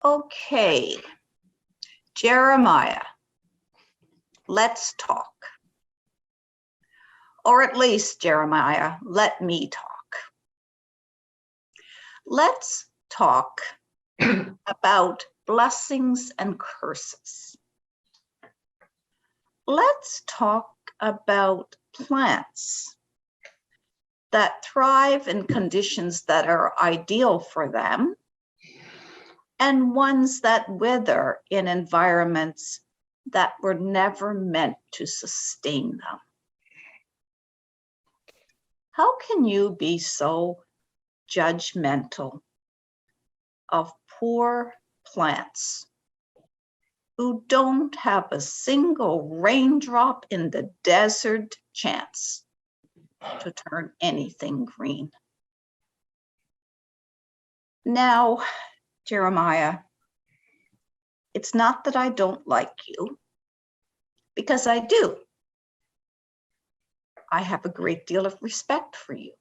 Okay, Jeremiah, let's talk. Or at least, Jeremiah, let me talk. Let's talk about blessings and curses. Let's talk about plants that thrive in conditions that are ideal for them and ones that wither in environments that were never meant to sustain them. How can you be so judgmental of poor plants who don't have a single raindrop in the desert chance to turn anything green? Now, Jeremiah, it's not that I don't like you, because I do. I have a great deal of respect for you.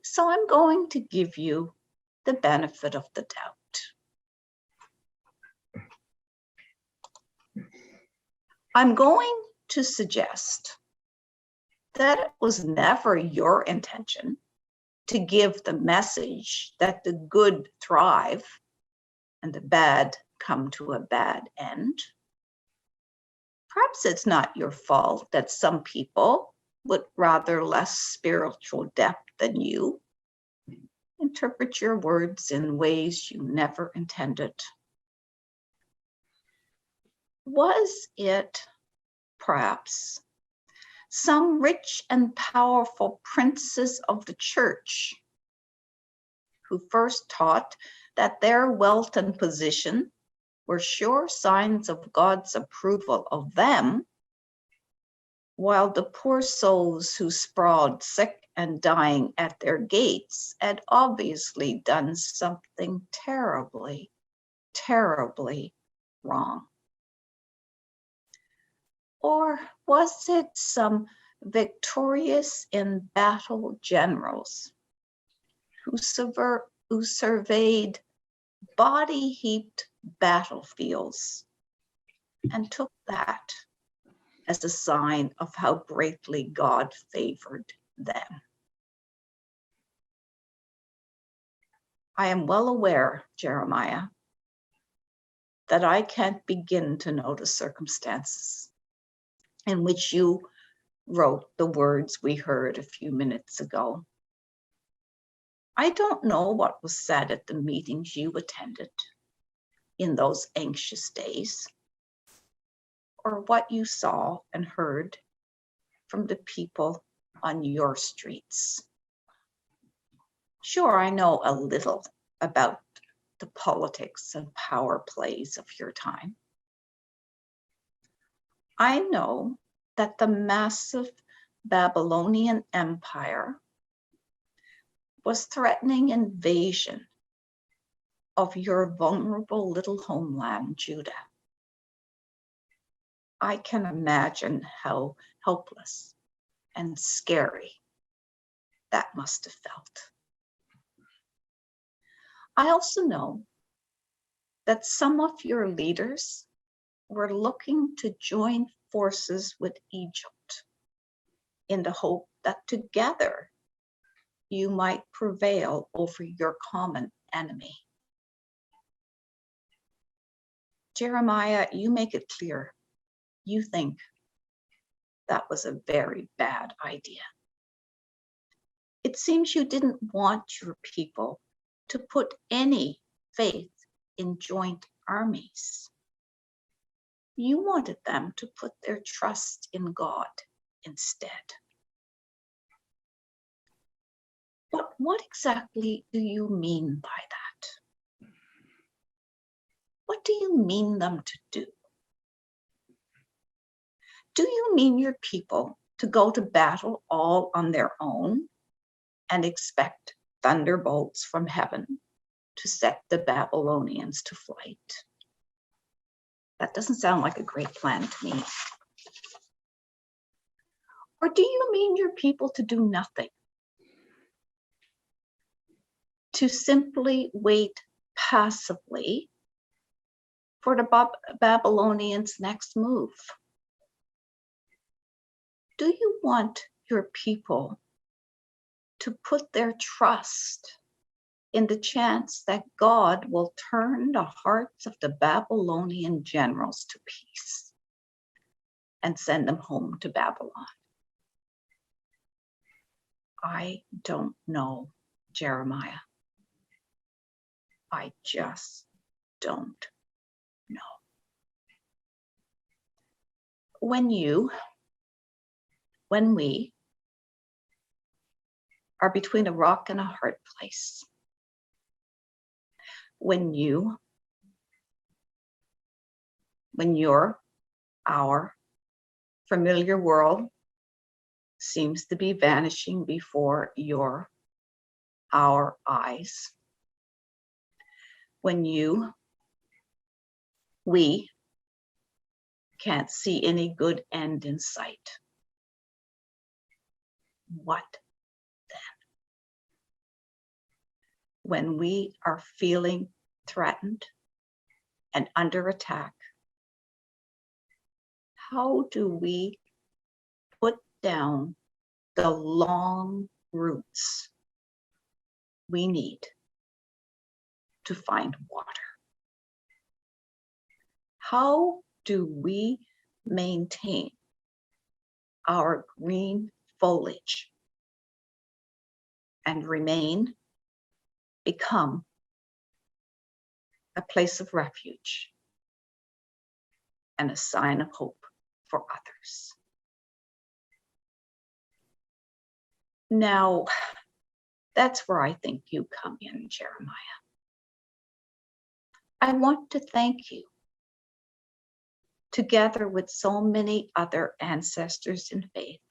So I'm going to give you the benefit of the doubt. I'm going to suggest that it was never your intention to give the message that the good thrive and the bad come to a bad end. Perhaps it's not your fault that some people with rather less spiritual depth than you interpret your words in ways you never intended. Was it perhaps some rich and powerful princes of the church who first taught that their wealth and position were sure signs of God's approval of them, while the poor souls who sprawled sick and dying at their gates had obviously done something terribly, terribly wrong? Or was it some victorious in battle generals who surveyed body-heaped battlefields and took that as a sign of how greatly God favored them? I am well aware, Jeremiah, that I can't begin to know the circumstances in which you wrote the words we heard a few minutes ago. I don't know what was said at the meetings you attended in those anxious days, or what you saw and heard from the people on your streets. Sure, I know a little about the politics and power plays of your time. I know that the massive Babylonian Empire was threatening invasion of your vulnerable little homeland, Judah. I can imagine how helpless and scary that must have felt. I also know that some of your leaders were looking to join forces with Egypt in the hope that together you might prevail over your common enemy. Jeremiah, you make it clear you think that was a very bad idea. It seems you didn't want your people to put any faith in joint armies. You wanted them to put their trust in God instead. But what exactly do you mean by that? What do you mean them to do? Do you mean your people to go to battle all on their own and expect thunderbolts from heaven to set the Babylonians to flight? That doesn't sound like a great plan to me. Or do you mean your people to do nothing? To simply wait passively for the Babylonians' next move? Do you want your people to put their trust in the chance that God will turn the hearts of the Babylonian generals to peace and send them home to Babylon? I don't know, Jeremiah. I just don't know. When we are between a rock and a hard place, when our familiar world seems to be vanishing before our eyes, when we can't see any good end in sight, what then? When we are feeling threatened and under attack, how do we put down the long roots we need to find water? How do we maintain our green foliage and become a place of refuge and a sign of hope for others? Now, that's where I think you come in, Jeremiah. I want to thank you, together with so many other ancestors in faith,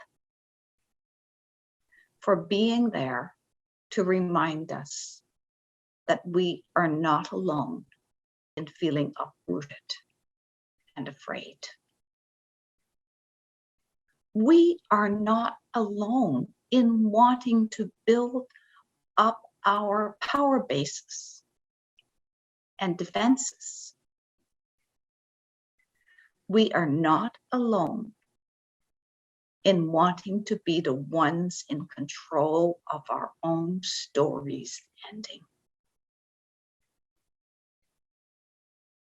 for being there to remind us that we are not alone in feeling uprooted and afraid. We are not alone in wanting to build up our power bases and defenses. We are not alone in wanting to be the ones in control of our own stories ending.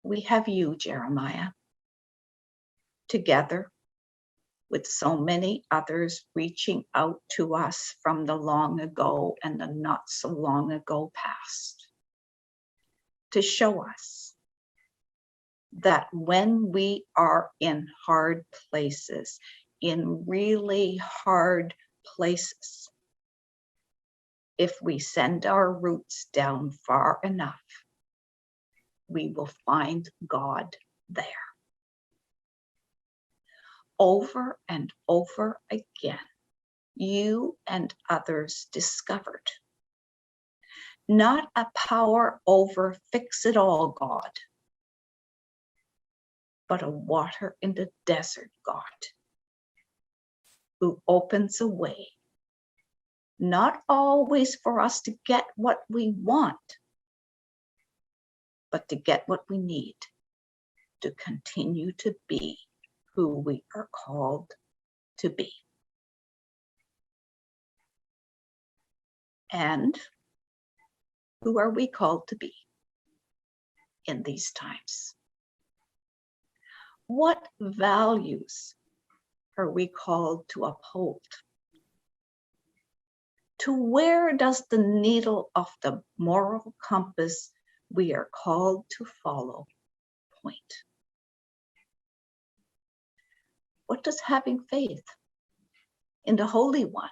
We have you, Jeremiah, together with so many others reaching out to us from the long ago and the not so long ago past, to show us that when we are in hard places, in really hard places, if we send our roots down far enough, we will find God there. Over and over again, you and others discovered not a power over fix-it-all God, but a water in the desert God who opens a way, not always for us to get what we want, but to get what we need to continue to be who we are called to be. And who are we called to be in these times? What values are we called to uphold? To where does the needle of the moral compass we are called to follow point? What does having faith in the Holy One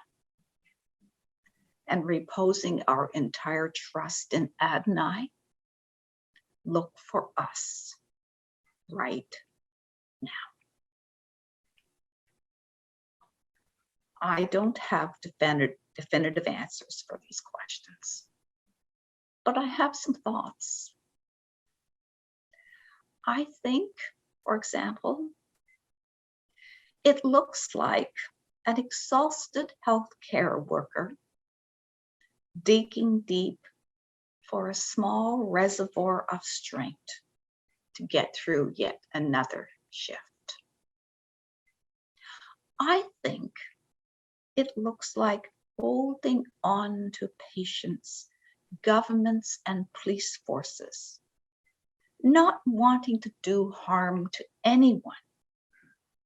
and reposing our entire trust in Adonai look for us right now? I don't have definitive answers for these questions, but I have some thoughts. I think, for example, it looks like an exhausted healthcare worker digging deep for a small reservoir of strength to get through yet another shift. I think it looks like holding on to patience, governments and police forces, not wanting to do harm to anyone,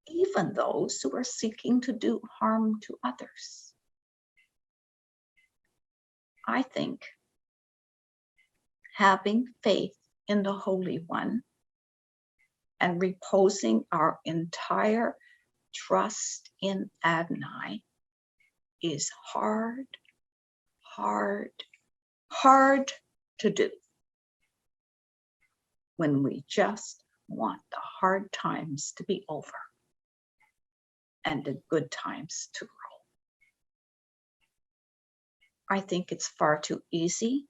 even those who are seeking to do harm to others. I think having faith in the Holy One and reposing our entire trust in Adonai is hard to do when we just want the hard times to be over and the good times to roll. I think it's far too easy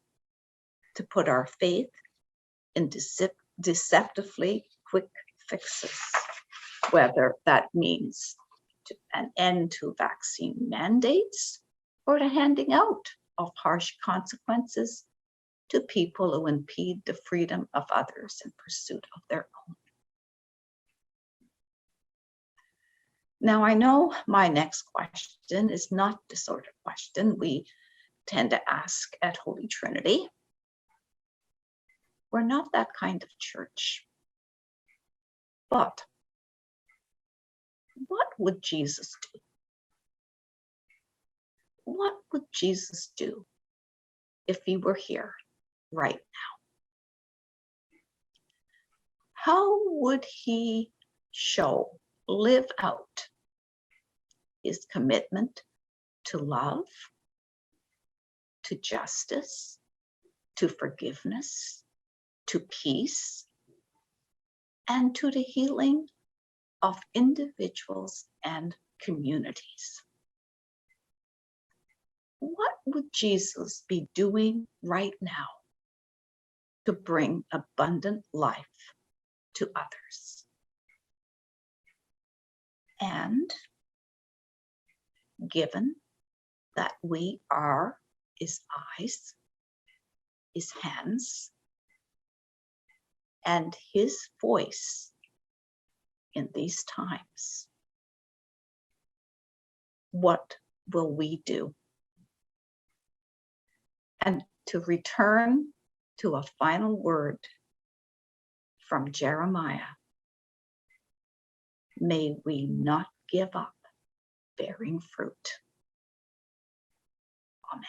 to put our faith in deceptively quick fixes, whether that means an end to vaccine mandates or the handing out of harsh consequences to people who impede the freedom of others in pursuit of their own. Now, I know my next question is not the sort of question we tend to ask at Holy Trinity. We're not that kind of church. But what would Jesus do? What would Jesus do if he were here right now? How would he live out his commitment to love, to justice, to forgiveness, to peace, and to the healing of individuals and communities? What would Jesus be doing right now to bring abundant life to others? And given that we are his eyes, his hands, and his voice in these times, what will we do? And to return to a final word from Jeremiah, may we not give up bearing fruit. Amen.